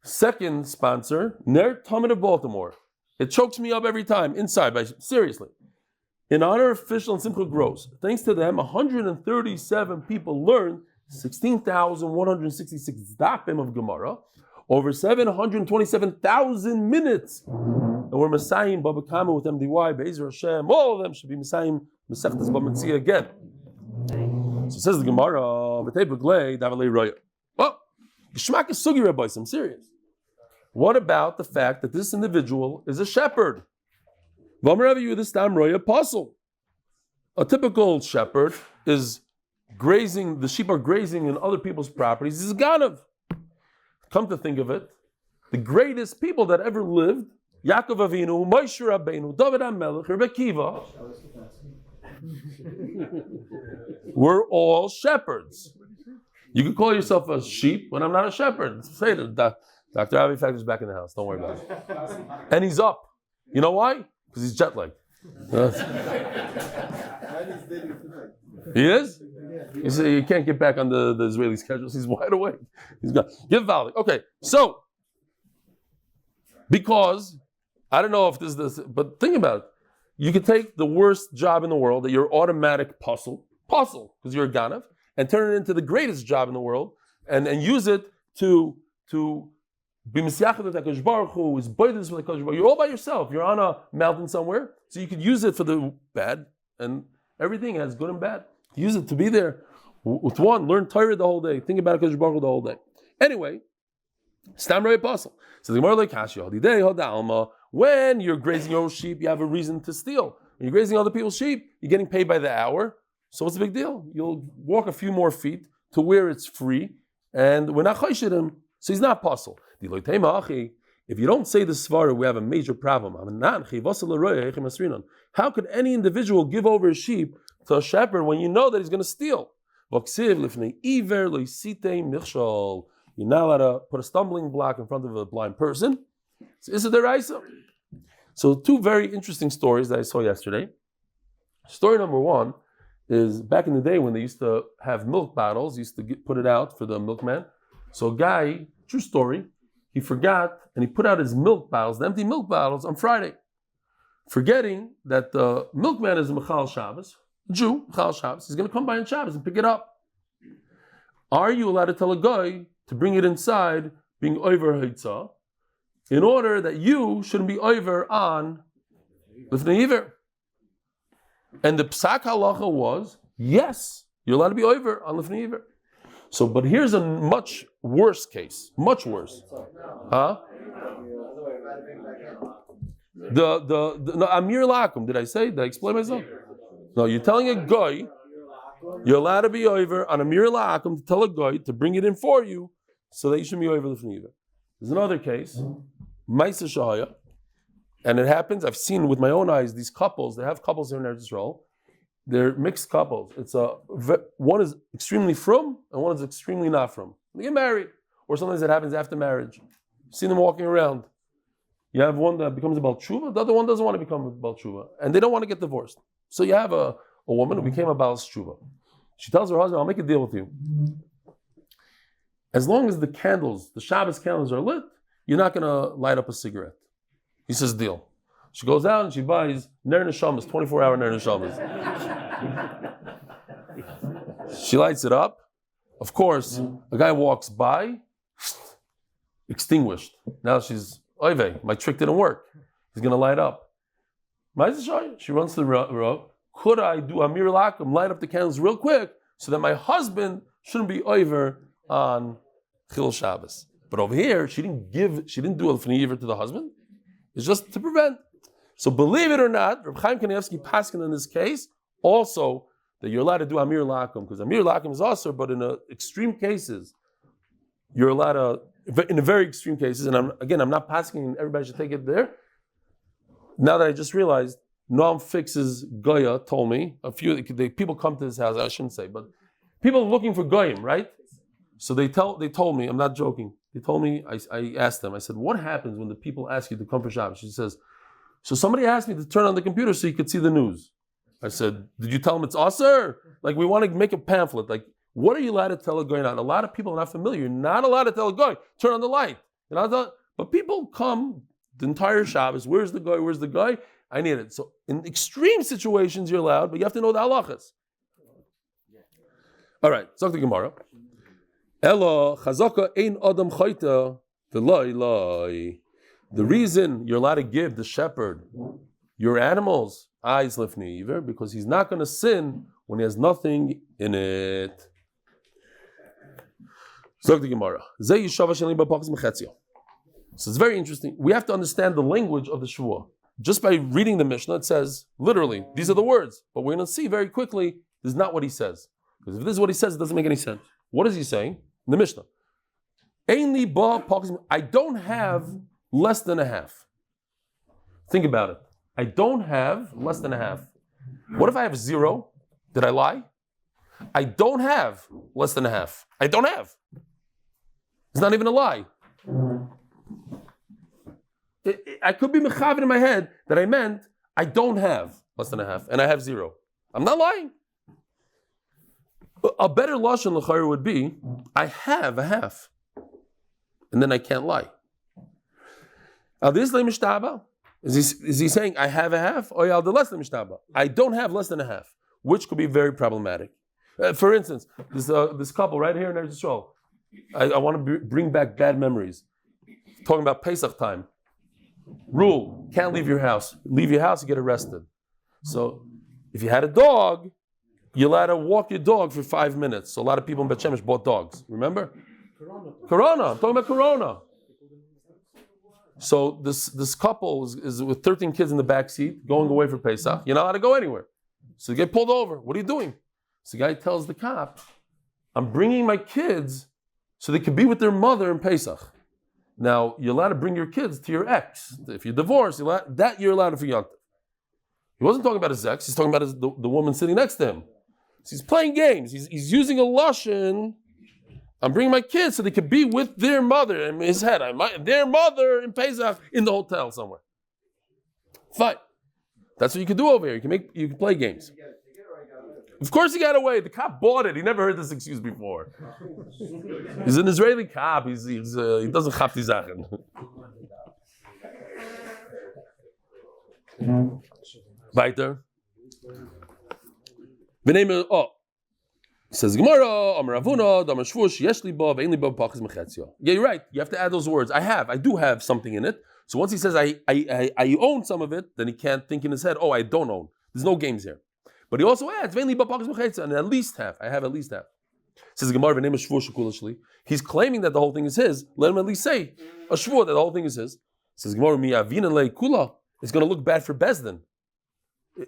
Second sponsor, Ner Talmud of Baltimore. It chokes me up every time, inside, seriously. In honor of Fischl and Simcha Gross, thanks to them, 137 people learned 16,166 dafim of Gemara, over 727,000 minutes. And we're Messiahing Baba Kama with MDY, Be'ezer Hashem, all of them should be Messiahing Mesechtes Bava Metzia again. So says the Gemara, V'tei B'glei Davalei Roya. Well, Geshmak is Sugi Rabbis, I'm serious. What about the fact that this individual is a shepherd? V'amarav this time Roya apostle. A typical shepherd is grazing, the sheep are grazing in other people's properties. He's a ganav. Come to think of it, the greatest people that ever lived, Yaakov Avinu, Moshe Rabbeinu, David HaMelech, Rabbi Akiva, were all shepherds. You could call yourself a sheep when I'm not a shepherd. Say that. Dr. Avi Factor's back in the house. Don't worry about it. And he's up. You know why? Because he's jet lagged. He is? You say you can't get back on the Israeli schedules. He's wide awake. He's gone. Give Valley. Okay, so because I don't know if this is this, but think about it. You could take the worst job in the world, that your automatic puzzle, because you're a ganav, and turn it into the greatest job in the world, and use it to be misyached with HaKadosh Baruch Hu, is boydus with HaKadosh Baruch Hu. You're all by yourself. You're on a mountain somewhere, so you could use it for the bad, and everything has good and bad. Use it to be there with one. Learn Torah the whole day. Think about HaKadosh Baruch Hu the whole day. Anyway, Stam Rei Apostle. So the Gemara like Alma. When you're grazing your own sheep, you have a reason to steal. When you're grazing other people's sheep, you're getting paid by the hour. So what's the big deal? You'll walk a few more feet to where it's free, and we're not chayshid him, so he's not apostle. If you don't say the svara, we have a major problem. How could any individual give over a sheep to a shepherd when you know that he's going to steal? You're not allowed to put a stumbling block in front of a blind person. So two very interesting stories that I saw yesterday. Story number one is back in the day when they used to have milk bottles, used to put it out for the milkman. So a guy, true story, he forgot and he put out his milk bottles, the empty milk bottles, on Friday, forgetting that the milkman is a Mechal Shabbos, a Jew, Mechal Shabbos. He's going to come by on Shabbos and pick it up. Are you allowed to tell a guy to bring it inside, being over Heitzah, in order that you shouldn't be over on Lifnei Iver? And the Psak Halacha was, yes, you're allowed to be over on Lifnei Iver. So, but here's a much worse case, much worse. Huh? No, Amir Lakum, did I say? Did I explain myself? No, you're telling a guy, you're allowed to be over on Amir Lakum to tell a guy to bring it in for you so that you should be over Lifnei Iver. There's another case, Maisa Shahaya, and it happens, I've seen with my own eyes, these couples, they have couples here in Eretz Yisrael, they're mixed couples. One is extremely frum and one is extremely not frum. They get married, or sometimes that happens after marriage. You've seen them walking around. You have one that becomes a Baal Tshuva, the other one doesn't want to become a Baal Tshuva, and they don't want to get divorced. So you have a woman who became a Baal Tshuva. She tells her husband, I'll make a deal with you. As long as the candles, the Shabbos candles are lit, you're not going to light up a cigarette. He says, deal. She goes out and she buys Ner Neshamas, 24-hour Ner Neshamas. She lights it up. Of course, a guy walks by, extinguished. Now she's, oive, my trick didn't work. He's going to light up. She runs to the row. Could I do Amir Lakum, light up the candles real quick so that my husband shouldn't be over on Chil Shabbos? But over here, she didn't do Lifnei Iver to the husband. It's just to prevent. So believe it or not, Reb Chaim Kanievsky paskin in this case also that you're allowed to do Amir Lakum, because Amir Lakum is also, but in extreme cases, you're allowed to, in the very extreme cases, and I'm not pasking, everybody should take it there. Now that I just realized, Noam Fix's Goya told me, people come to his house, I shouldn't say, but people are looking for Goyim, right? So they told me, I'm not joking, they told me, I asked them, I said, what happens when the people ask you to come for Shabbos? She says, so somebody asked me to turn on the computer so you could see the news. I said, did you tell them it's Ashear? Like, we want to make a pamphlet. Like, what are you allowed to tell a Goy? Not a lot of people are not familiar. You're not allowed to tell a Goy, turn on the light. But people come the entire Shabbos. Where's the Goy? Where's the Goy? I need it. So in extreme situations, you're allowed, but you have to know the halachas. All right, talk to Gemara. Elo chazaka ein adam chayta v'loi. The reason you're allowed to give the shepherd your animals eyes lifnei iver, because he's not going to sin when he has nothing in it. So it's very interesting. We have to understand the language of the Shavua. Just by reading the Mishnah, it says, literally, these are the words. But we're going to see very quickly, this is not what he says. Because if this is what he says, it doesn't make any sense. What is he saying in the Mishnah? I don't have less than a half. Think about it. I don't have less than a half. What if I have 0? Did I lie? I don't have less than a half. I don't have. It's not even a lie. I could be mechaven in my head that I meant I don't have less than a half and I have 0. I'm not lying. A better lashon l'chayr would be I have a half, and then I can't lie. Is he saying I have a half, or I don't have less than a half, which could be very problematic. For instance, this couple right here in Eretz Yisrael, I want to bring back bad memories. Talking about Pesach time. Rule, can't leave your house. Leave your house, you get arrested. So if you had a dog, you're allowed to walk your dog for 5 minutes. So a lot of people in Bet Shemesh bought dogs. Remember? Corona. I'm talking about Corona. So this couple is with 13 kids in the back seat, going away for Pesach. You're not allowed to go anywhere. So they get pulled over. What are you doing? So the guy tells the cop, I'm bringing my kids so they can be with their mother in Pesach. Now, you're allowed to bring your kids to your ex. If you're divorced, you're allowed to for Yontif. He wasn't talking about his ex. He's talking about the woman sitting next to him. So he's playing games. He's using a lashon. I'm bringing my kids so they could be with their mother in his head. Their mother in Pesach in the hotel somewhere. Fine. That's what you can do over here. You can play games. Of course he got away. The cop bought it. He never heard this excuse before. He's an Israeli cop. He doesn't chap die Sachen. Weiter. Says Gemara, Amar Ravuna, Amar Shvush, Yesh li ba, ve'en li ba pachas mechetzia. Yeah, you're right. You have to add those words. I do have something in it. So once he says I own some of it, then he can't think in his head, I don't own. There's no games here. But he also adds, ve'en li ba pachas mechetzia, and at least half. I have at least half. Says Gemara, v'nei shvush kulishli. He's claiming that the whole thing is his. Let him at least say a shvur that the whole thing is his. Says Gemara, miyavin le kula. It's going to look bad for Bezdin.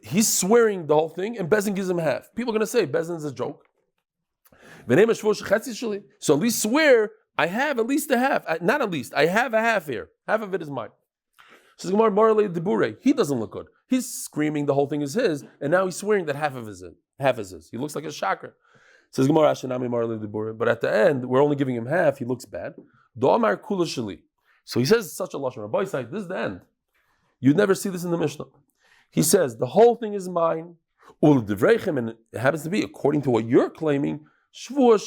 He's swearing the whole thing, and Bezdin gives him half. People are going to say Bezdin is a joke. So at least swear, I have at least a half. Not at least, I have a half here. Half of it is mine. Says Gemara, Morale Debure. He doesn't look good. He's screaming the whole thing is his, and now he's swearing that half is his. He looks like a shakar. Says Gemara, Ashenami Morale Debure. But at the end, we're only giving him half. He looks bad. Do'amar Kula Shali. So he says such a lashon. Rabbi said, this is the end. You'd never see this in the Mishnah. He says the whole thing is mine. And it happens to be according to what you're claiming. You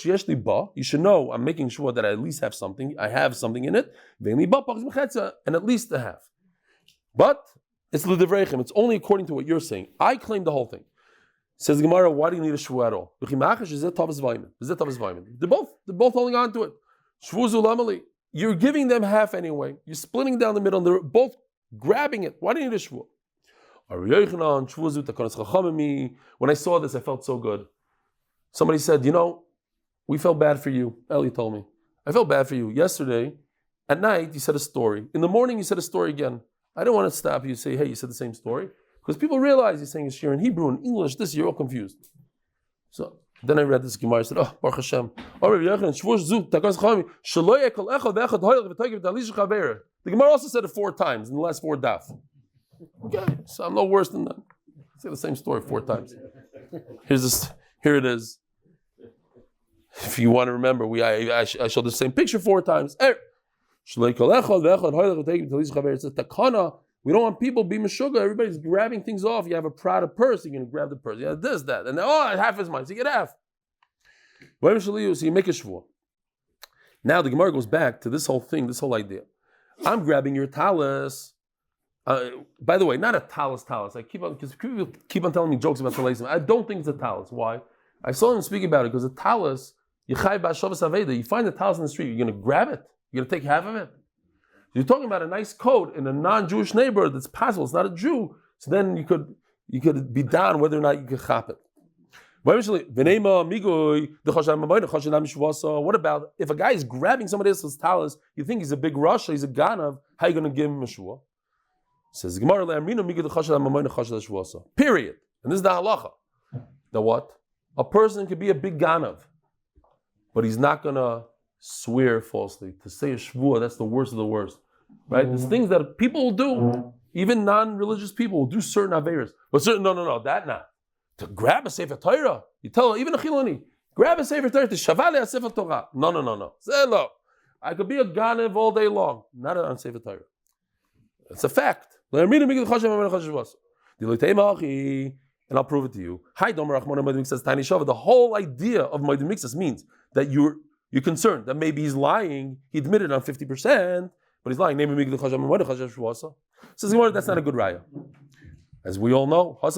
should know I'm making sure that I at least have something. I have something in it, and at least a half. But it's l'divreichem. It's only according to what you're saying. I claim the whole thing. Says Gemara, why do you need a shvu at all? They're both holding on to it. You're giving them half anyway. You're splitting down the middle, and they're both grabbing it. Why do you need a shvu? When I saw this, I felt so good. Somebody said, we felt bad for you. Eli told me. I felt bad for you. Yesterday, at night, you said a story. In the morning, you said a story again. I don't want to stop you and say, hey, you said the same story. Because people realize you're saying a Shiur in Hebrew and English, this, you're all confused. So then I read this Gemara, I said, oh, Baruch Hashem. The Gemara also said it 4 times in the last 4 daf. Okay, so I'm no worse than that. Say the same story 4 times. Here it is. If you want to remember, I showed the same picture 4 times. It's a takana. We don't want people being meshuggah. Everybody's grabbing things off. You have a Prada purse, you're going to grab the purse. You have this, that. And then, half is mine, so you get half. So you make a shvuah. Now the Gemara goes back to this whole thing, this whole idea. I'm grabbing your talis. By the way, not a talis. I because people keep on telling me jokes about talisim. I don't think it's a talis. Why? I saw him speak about it because a talis, you find the talis in the street, you're going to grab it. You're going to take half of it. You're talking about a nice coat in a non-Jewish neighborhood that's possible. It's not a Jew. So then you could be down whether or not you could chop it. What about if a guy is grabbing somebody else's talis, you think he's a big Rasha, he's a Ganav, how are you going to give him a shvuah? Says Gemara, period. And this is the halacha. The what? A person could be a big Ganav, but he's not going to swear falsely. To say a shvuah, that's the worst of the worst. Right? There's things that people will do, even non-religious people will do certain averas. But certain, no, that not. To grab a Sefer Torah, you tell even a Chiloni, grab a Sefer Torah, to shavale a Sefer Torah. No. Zelo. I could be a Ganev all day long, not on Sefer Torah. It's a fact. And I'll prove it to you. The whole idea of Mordy Mixas means that you're concerned that maybe he's lying. He admitted on 50%, but he's lying. Says that's not a good raya. As we all know, we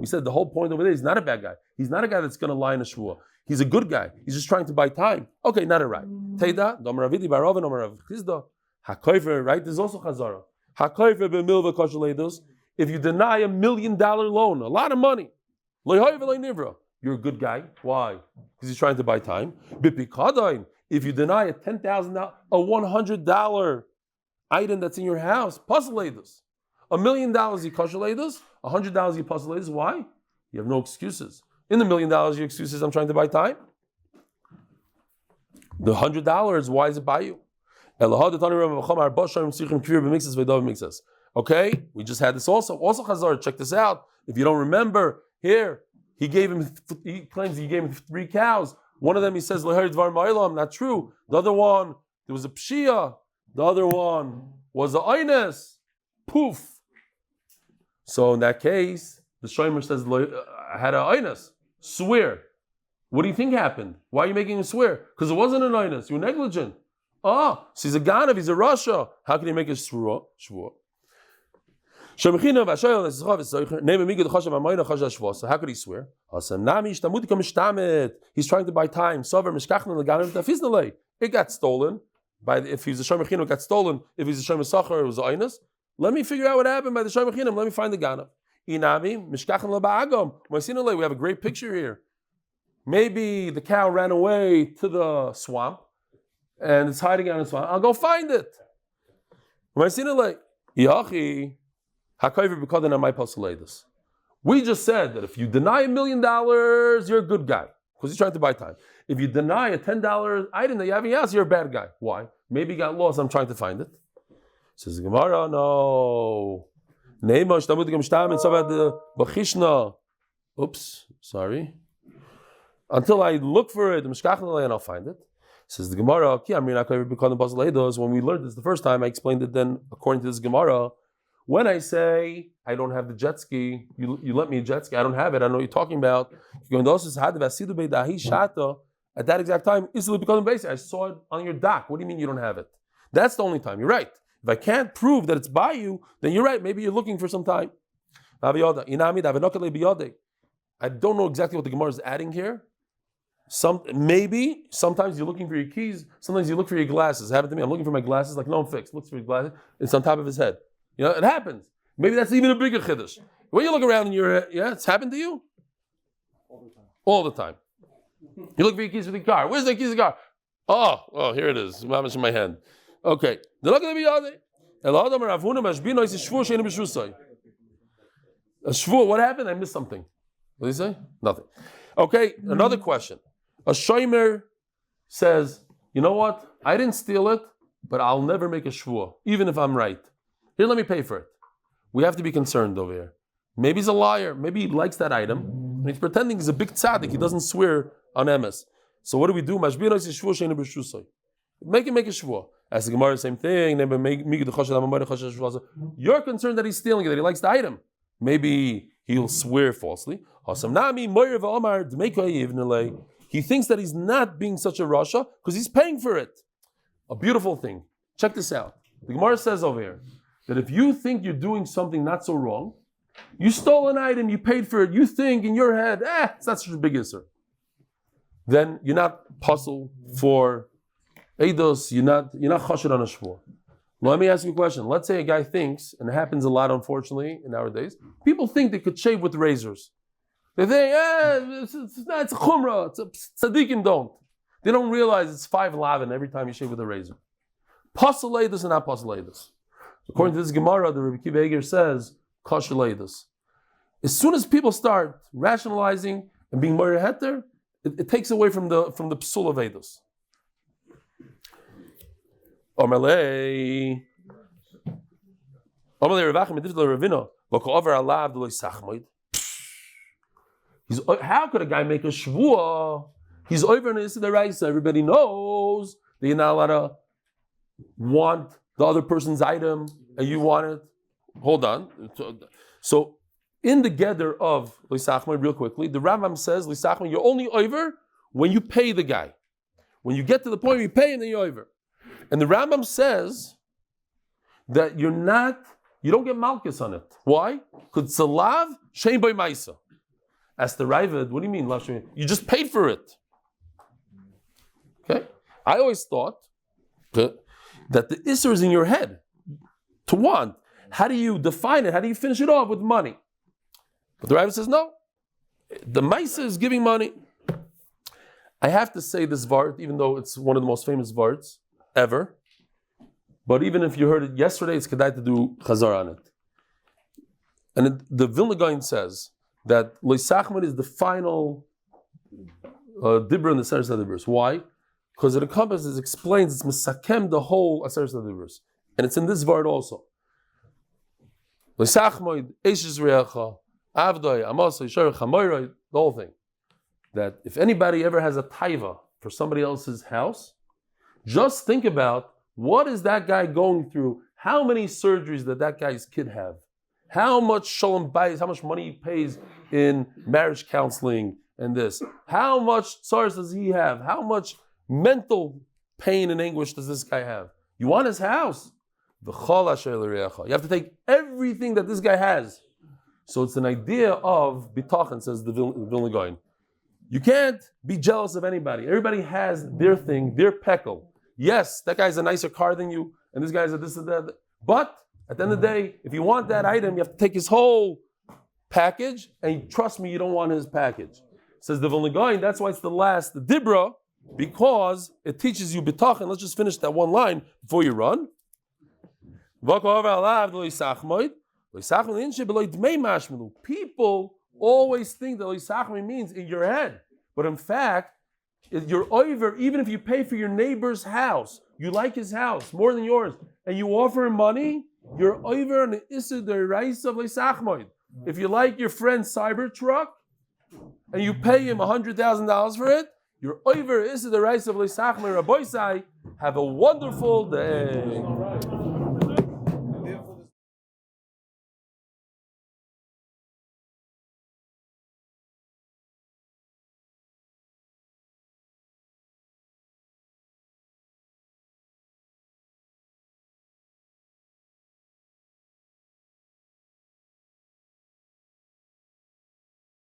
said the whole point over there, he's not a bad guy. He's not a guy that's going to lie in a shvuah. He's a good guy. He's just trying to buy time. Okay, not a right. Right? There's also chazara. If you deny $1 million loan, a lot of money, you're a good guy. Why? Because he's trying to buy time. If you deny a $10,000, a $100 item that's in your house, puzzleidos. $1 million you kashaleidos, $100 you puzzleidos. Why? You have no excuses. In the $1 million, your excuse is I'm trying to buy time. The $100, why is it by you? Okay, we just had this also. Also, Chazar, check this out. If you don't remember, here, he claims he gave him 3 cows. One of them he says, not true. The other one, there was a pshia. The other one was a eines. Poof. So in that case, the Shomer says, I had a eines. Swear. What do you think happened? Why are you making him swear? Because it wasn't an eines. You were negligent. So he's a Ganav, he's a Rasha. How can he make a shvuah? So how could he swear? He's trying to buy time. It got stolen. If he's a Shomechino, it got stolen. If he's a Shomesachar, it was a Einus. Let me figure out what happened by the Shomechino. Let me find the Ganav. We have a great picture here. Maybe the cow ran away to the swamp and it's hiding out in the swamp. I'll go find it. We just said that if you deny $1 million, you're a good guy because he's trying to buy time. If you deny a $10 item that you have in your house, you're a bad guy. Why? Maybe he got lost. I'm trying to find it. Says the Gemara, no. Oops, sorry. Until I look for it, and I'll find it. Says the Gemara, when we learned this the first time, I explained it then according to this Gemara. When I say I don't have the jet ski, you let me a jet ski, I don't have it, I don't know what you're talking about. At that exact time, I saw it on your dock. What do you mean you don't have it? That's the only time. You're right. If I can't prove that it's by you, then you're right. Maybe you're looking for some time. I don't know exactly what the Gemara is adding here. Sometimes you're looking for your keys. Sometimes you look for your glasses. It happened to me. I'm looking for my glasses. Like, no, I'm fixed. Looks for his glasses. It's on top of his head. You know, it happens. Maybe that's even a bigger chiddush. When you look around in your head, it's happened to you? All the time. You look for your keys for the car. Where's the keys of the car? Oh, here it is. Mama's in my hand. Okay. shvua, what happened? I missed something. What did he say? Nothing. Okay, another question. A shomer says, you know what? I didn't steal it, but I'll never make a shvua, even if I'm right. Here, let me pay for it. We have to be concerned over here. Maybe he's a liar. Maybe he likes that item. And he's pretending he's a big tzaddik. He doesn't swear on emes. So what do we do? Make him make a shvua. Ask the Gemara, same thing. You're concerned that he's stealing it, that he likes the item. Maybe he'll swear falsely. He thinks that he's not being such a rasha because he's paying for it. A beautiful thing. Check this out. The Gemara says over here that if you think you're doing something not so wrong, you stole an item, you paid for it, you think in your head, it's not such a big issue. Then you're not puzzled for eidos, you're not chashid on a shvur. Let me ask you a question. Let's say a guy thinks, and it happens a lot unfortunately in nowadays, people think they could shave with razors. They think, it's a chumrah, tzaddikim don't. They don't realize it's 5 lavin every time you shave with a razor. Pasal eidos and not pasal eidos. According to this Gemara, the Rabbi Akiva Eiger says, kosher eidos. As soon as people start rationalizing and being moyer heter, it takes away from the psul of eidos. How could a guy make a shvua? He's over in the rise. Everybody knows that you're not allowed to want the other person's item and you want it. Hold on. So in the gather of Lisachma, real quickly, the Rambam says, Lisachma, you're only over when you pay the guy. When you get to the point where you pay and then you're over. And the Rambam says that you don't get malchus on it. Why? Because it's a lav, shein by maisa. As the Ravid, what do you mean, lav shein? You just paid for it. Okay? I always thought that the isser is in your head. To want. How do you define it? How do you finish it off with money? But the Ravid says, no. The maisa is giving money. I have to say this vart, even though it's one of the most famous varts ever. But even if you heard it yesterday, it's kedai to do chazar on it. And the Vilna Gaon says that Loisachman is the final dibra in the Ashear Dibros. Why? Because it encompasses, explains, it's misakem the whole Ashear Dibros. And it's in this vart also. Loisachmoid, Eishes Reacha, Avdoi, Amosoi, Shor, Chamoiroi, the whole thing. That if anybody ever has a taiva for somebody else's house, just think about what is that guy going through, how many surgeries did that guy's kid have, how much shalom bayis, how much money he pays in marriage counseling and this, how much tsars does he have, how much mental pain and anguish does this guy have. You want his house. You have to take everything that this guy has. So it's an idea of bitachon, says the Vilna Gaon. You can't be jealous of anybody. Everybody has their thing, their pekel. Yes, that guy's a nicer car than you, and this guy's a this and that. But at the end of the day, if you want that item, you have to take his whole package, and trust me, you don't want his package. Says the Vilna Gaon, that's why it's the last, the dibra, because it teaches you bitachon. Let's just finish that one line before you run. People always think that Lisachmi means in your head. But in fact, you're over, even if you pay for your neighbor's house, you like his house more than yours, and you offer him money, you're over on the Issa the Rais of Lisachmi. If you like your friend's cyber truck, and you pay him $100,000 for it, you're over Issa the Rais of Lisachmi. Rabbi Sai, have a wonderful day.